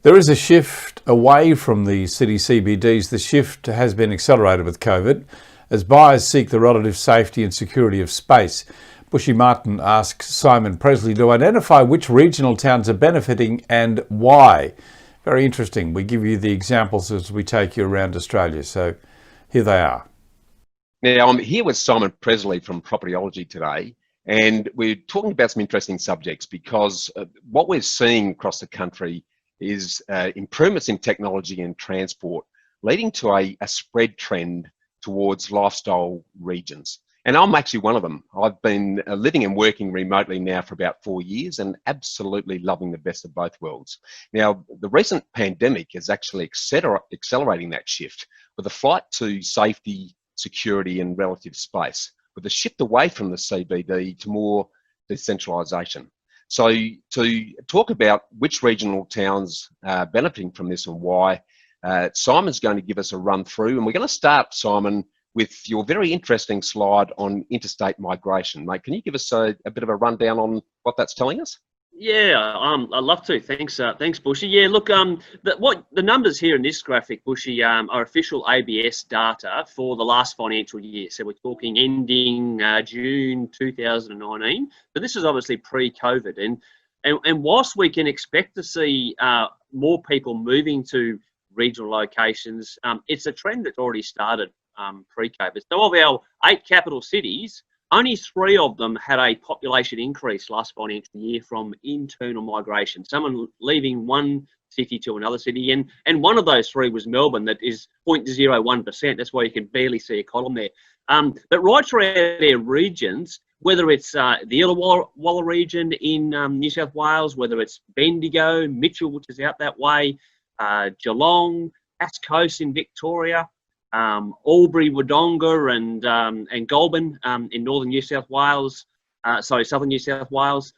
There is a shift away from the city CBDs. The shift has been accelerated with COVID as buyers seek the relative safety and security of space. Bushy Martin asks Simon Pressley to identify which regional towns are benefiting and why. Very interesting. We give you the examples as we take you around Australia. So here they are. Now, I'm here with Simon Pressley from Propertyology today, and we're talking about some interesting subjects because what we're seeing across the country is improvements in technology and transport leading to a spread trend towards lifestyle regions. And I'm actually one of them. I've been living and working remotely now for about 4 years and absolutely loving the best of both worlds. Now, the recent pandemic is actually accelerating that shift with a flight to safety, security and relative space, with a shift away from the CBD to more decentralisation. So to talk about which regional towns are benefiting from this and why, Simon's going to give us a run through, and we're going to start, Simon, with your very interesting slide on interstate migration. Mate, can you give us a bit of a rundown on what that's telling us? Yeah, I'd love to. Thanks, Bushy. Yeah, look, the numbers here in this graphic, Bushy, are official ABS data for the last financial year. So we're talking ending June 2019. But this is obviously pre-COVID, and whilst we can expect to see more people moving to regional locations, it's a trend that's already started pre-COVID. So of our 8 capital cities, only 3 of them had a population increase last financial year from internal migration, someone leaving one city to another city. And one of those 3 was Melbourne, that is 0.01%. That's why you can barely see a column there. But right throughout their regions, whether it's the Illawarra region in New South Wales, whether it's Bendigo, Mitchell, which is out that way, Geelong, Bass Coast in Victoria, Albury, Wodonga and Goulburn in northern New South Wales, southern New South Wales,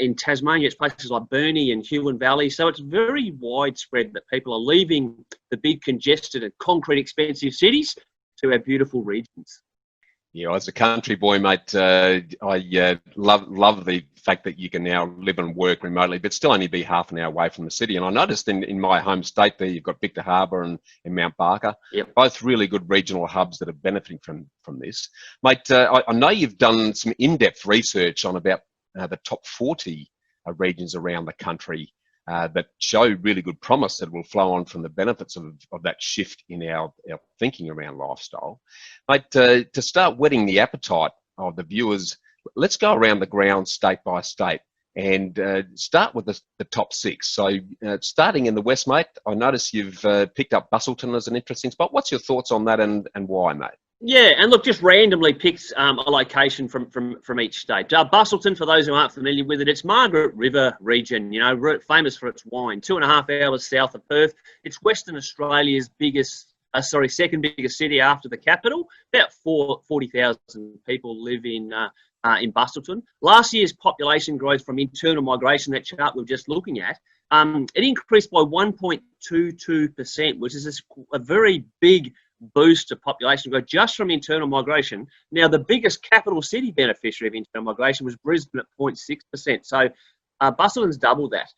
in Tasmania it's places like Burnie and Huon Valley. So it's very widespread that people are leaving the big congested and concrete expensive cities to our beautiful regions. Yeah, as a country boy, mate, I love the fact that you can now live and work remotely, but still only be half an hour away from the city. And I noticed in my home state there, you've got Victor Harbour and Mount Barker, yep. Both really good regional hubs that are benefiting from this. Mate, I know you've done some in-depth research on about the top 40 regions around the country that show really good promise that will flow on from the benefits of that shift in our thinking around lifestyle. Mate, to start whetting the appetite of the viewers, let's go around the ground state by state and start with the top 6. So starting in the west, mate, I notice you've picked up Busselton as an interesting spot. What's your thoughts on that and why, mate? Yeah, and look, just randomly picked a location from each state. Busselton, for those who aren't familiar with it, it's Margaret River region, you know, famous for its wine. 2.5 hours south of Perth. It's Western Australia's second biggest city after the capital. About 40,000 people live in Busselton. Last year's population growth from internal migration, that chart we were just looking at, it increased by 1.22%, which is a very big boost to population growth just from internal migration. Now, the biggest capital city beneficiary of internal migration was Brisbane at 0.6%. So Busselton's double that.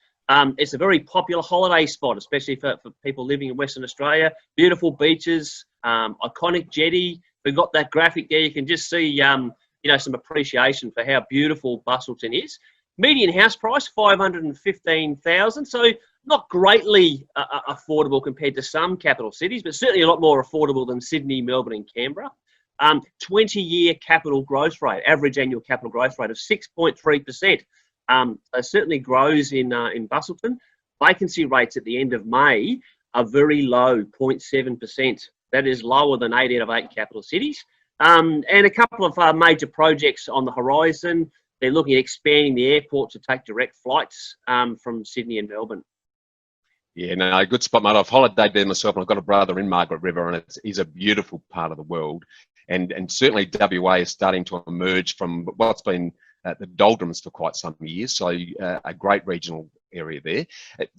It's a very popular holiday spot, especially for people living in Western Australia. Beautiful beaches, iconic jetty. We've got that graphic there. You can just see some appreciation for how beautiful Busselton is. Median house price, $515,000. So not greatly affordable compared to some capital cities, but certainly a lot more affordable than Sydney, Melbourne and Canberra. 20-year capital growth rate, average annual capital growth rate of 6.3%. It certainly grows in Busselton. Vacancy rates at the end of May are very low, 0.7%. That is lower than 8 out of 8 capital cities. And a couple of major projects on the horizon. They're looking at expanding the airport to take direct flights from Sydney and Melbourne. Yeah, no, good spot, mate. I've holidayed there myself, and I've got a brother in Margaret River, and it is a beautiful part of the world. And certainly WA is starting to emerge from what's been the doldrums for quite some years. So a great regional area there.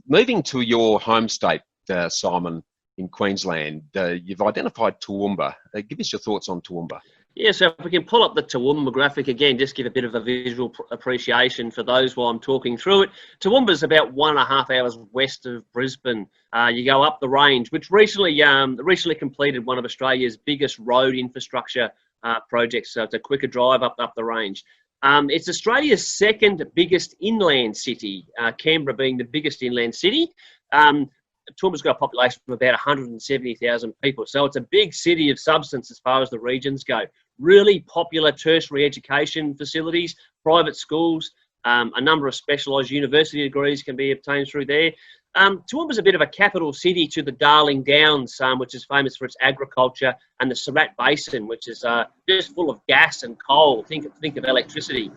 Moving to your home state, Simon, in Queensland. You've identified Toowoomba. Give us your thoughts on Toowoomba. Yeah, so if we can pull up the Toowoomba graphic again, just give a bit of a visual appreciation for those while I'm talking through it. Toowoomba is about 1.5 hours west of Brisbane. You go up the range, which recently completed one of Australia's biggest road infrastructure projects. So it's a quicker drive up the range. It's Australia's second biggest inland city, Canberra being the biggest inland city. Toowoomba's got a population of about 170,000 people. So it's a big city of substance as far as the regions go. Really popular tertiary education facilities, private schools, a number of specialised university degrees can be obtained through there. Toowoomba's a bit of a capital city to the Darling Downs, which is famous for its agriculture, and the Surat Basin, which is just full of gas and coal. Think of electricity.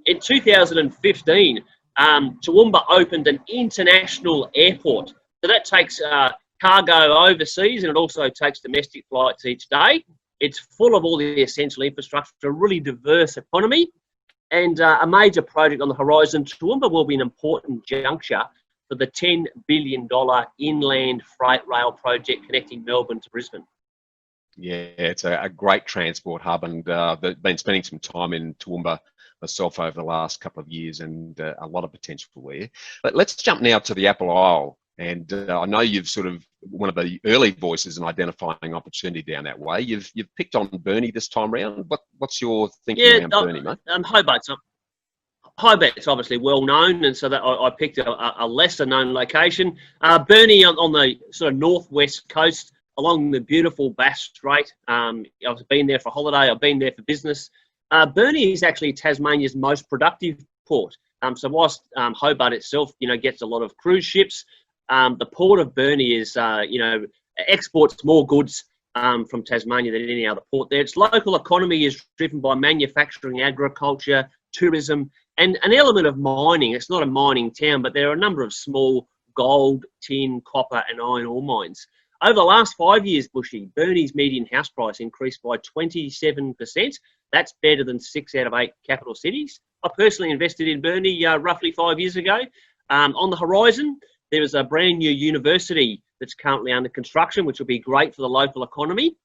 In 2015, Toowoomba opened an international airport. So that takes cargo overseas, and it also takes domestic flights each day. It's full of all the essential infrastructure, a really diverse economy, and a major project on the horizon. Toowoomba will be an important juncture for the $10 billion inland freight rail project connecting Melbourne to Brisbane. Yeah, it's a great transport hub, and I've been spending some time in Toowoomba myself over the last couple of years, and a lot of potential there. But let's jump now to the Apple Isle. And I know you've sort of one of the early voices in identifying opportunity down that way. You've picked on Burnie this time round. What's your thinking around Burnie, mate? Hobart's obviously well known, and so that I picked a lesser known location. Burnie on the sort of northwest coast along the beautiful Bass Strait. I've been there for holiday. I've been there for business. Burnie is actually Tasmania's most productive port. So whilst Hobart itself, gets a lot of cruise ships, the port of Burnie is, exports more goods from Tasmania than any other port there. Its local economy is driven by manufacturing, agriculture, tourism, and an element of mining. It's not a mining town, but there are a number of small gold, tin, copper, and iron ore mines. Over the last 5 years, Bushy, Burnie's median house price increased by 27%. That's better than 6 out of 8 capital cities. I personally invested in Burnie roughly 5 years ago. On the horizon, there is a brand new university that's currently under construction, which will be great for the local economy.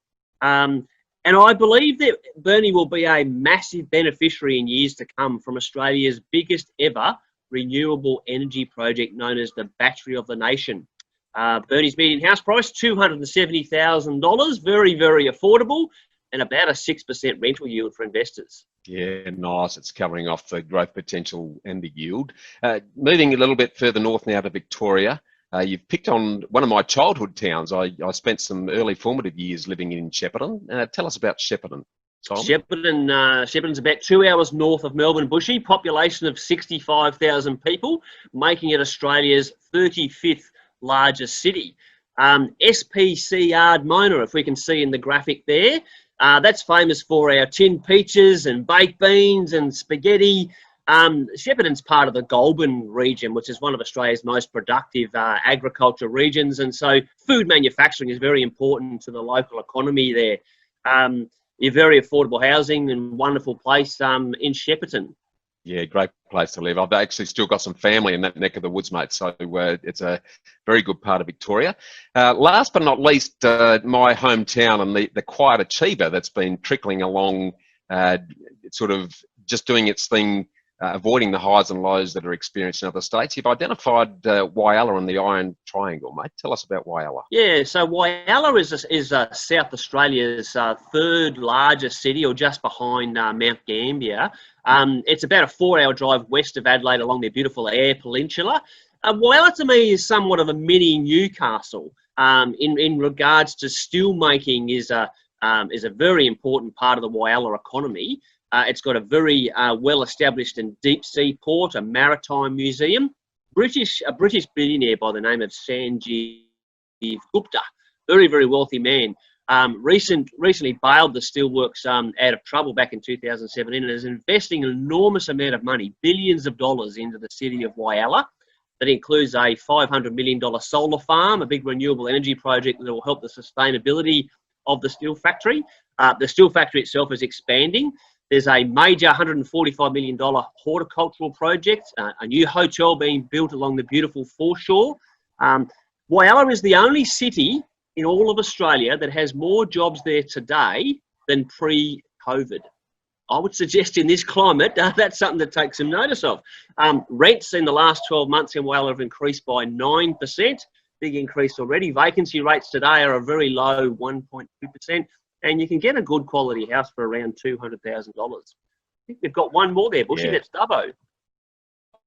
And I believe that Burnie will be a massive beneficiary in years to come from Australia's biggest ever renewable energy project known as the Battery of the Nation. Burnie's median house price, $270,000, very, very affordable, and about a 6% rental yield for investors. Yeah, nice. It's covering off the growth potential and the yield. Moving a little bit further north now to Victoria, you've picked on one of my childhood towns. I spent some early formative years living in Shepparton. Tell us about Shepparton, Simon. Shepparton's about 2 hours north of Melbourne, Bushy, population of 65,000 people, making it Australia's 35th largest city. SPC Ardmona, if we can see in the graphic there, that's famous for our tin peaches and baked beans and spaghetti. Shepparton's part of the Goulburn region, which is one of Australia's most productive agriculture regions, and so food manufacturing is very important to the local economy there. You're very affordable housing and wonderful place in Shepparton. Yeah, great place to live. I've actually still got some family in that neck of the woods, mate, so it's a very good part of Victoria. Last but not least, my hometown and the quiet achiever that's been trickling along, sort of just doing its thing, avoiding the highs and lows that are experienced in other states. You've identified Whyalla and the Iron Triangle, mate. Tell us about Whyalla. Yeah, so Whyalla is South Australia's third largest city, or just behind Mount Gambier. It's about a 4-hour drive west of Adelaide along the beautiful Eyre Peninsula. Whyalla to me is somewhat of a mini Newcastle in regards to steel making. Is a very important part of the Whyalla economy. It's got a very well-established and deep-sea port, a maritime museum. A British billionaire by the name of Sanjeev Gupta, very, very wealthy man, recently bailed the steelworks out of trouble back in 2017 and is investing an enormous amount of money, billions of dollars, into the city of Whyalla. That includes a $500 million solar farm, a big renewable energy project that will help the sustainability of the steel factory. The steel factory itself is expanding. There's a major $145 million horticultural project, a new hotel being built along the beautiful foreshore. Whyalla is the only city in all of Australia that has more jobs there today than pre-COVID. I would suggest in this climate, that's something to take some notice of. Rents in the last 12 months in Wales have increased by 9%. Big increase already. Vacancy rates today are a very low 1.2%. And you can get a good quality house for around $200,000. I think we've got one more there, Bushy. Yeah. That's Dubbo.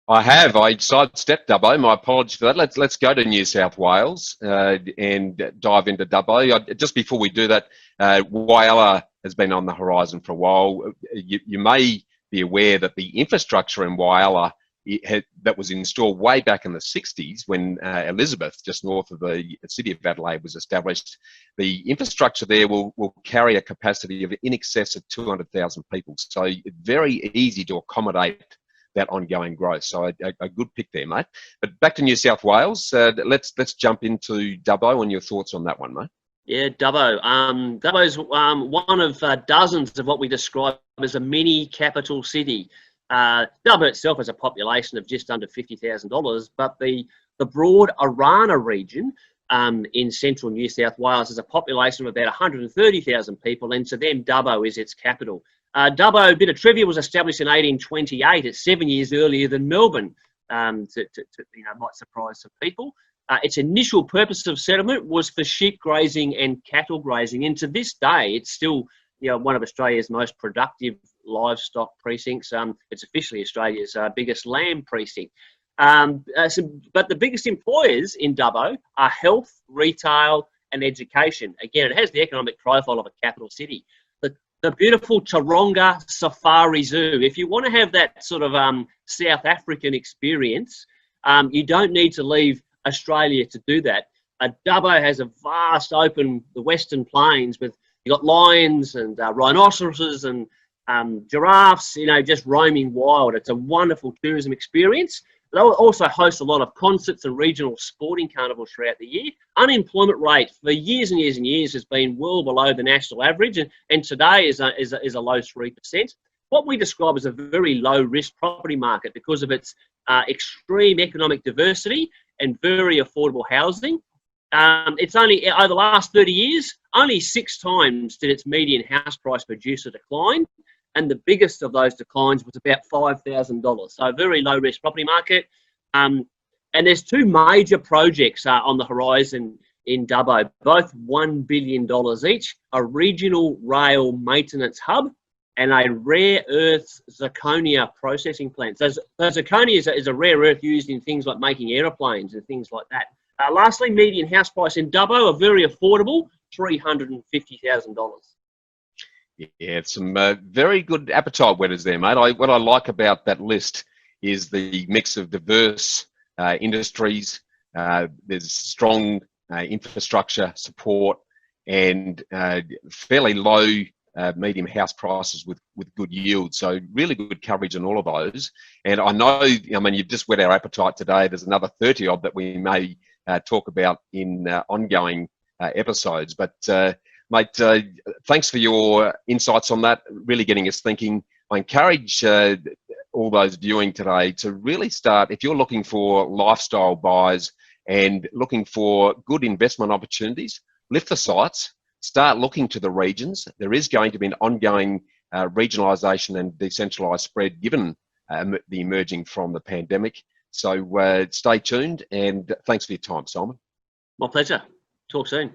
I have. I sidestepped Dubbo. My apologies for that. Let's go to New South Wales and dive into Dubbo. Just before we do that, Whyalla has been on the horizon for a while. You may be aware that the infrastructure in Whyalla that was installed way back in the 60s when Elizabeth, just north of the city of Adelaide, was established. The infrastructure there will carry a capacity of in excess of 200,000 people. So it's very easy to accommodate that ongoing growth. So a good pick there, mate. But back to New South Wales. Let's jump into Dubbo and your thoughts on that one, mate. Yeah, Dubbo. Dubbo's one of dozens of what we describe as a mini capital city. Dubbo itself has a population of just under $50,000, but the broad Arana region in central New South Wales has a population of about 130,000 people, and to them, Dubbo is its capital. Dubbo, a bit of trivia, was established in 1828. It's 7 years earlier than Melbourne. Might surprise some people. Its initial purpose of settlement was for sheep grazing and cattle grazing, and to this day, it's still one of Australia's most productive livestock precincts. It's officially Australia's biggest lamb precinct. But the biggest employers in Dubbo are health, retail, and education. Again, it has the economic profile of a capital city. The beautiful Taronga Safari Zoo. If you want to have that sort of South African experience, you don't need to leave Australia to do that. Dubbo has a vast open, the Western Plains, with you've got lions and rhinoceroses and giraffes, just roaming wild. It's a wonderful tourism experience. They'll also host a lot of concerts and regional sporting carnivals throughout the year. Unemployment rate for years and years and years has been well below the national average, and today is a low 3%. What we describe as a very low risk property market because of its extreme economic diversity and very affordable housing. It's only over the last 30 years, only 6 times did its median house price produce a decline. And the biggest of those declines was about $5,000. So a very low risk property market. And there's 2 major projects on the horizon in Dubbo, both $1 billion each, a regional rail maintenance hub and a rare earth zirconia processing plant. So zirconia is a rare earth used in things like making aeroplanes and things like that. Lastly, median house price in Dubbo, a very affordable $350,000. Yeah, some very good appetite wetters there, mate. What I like about that list is the mix of diverse industries. There's strong infrastructure support and fairly low medium house prices with good yield. So really good coverage on all of those. And I know, you've just whet our appetite today. There's another 30 odd that we may talk about in ongoing episodes. But mate, thanks for your insights on that, really getting us thinking. I encourage all those viewing today to really start, if you're looking for lifestyle buys and looking for good investment opportunities, lift the sights, start looking to the regions. There is going to be an ongoing regionalisation and decentralised spread given the emerging from the pandemic. So stay tuned and thanks for your time, Simon. My pleasure. Talk soon.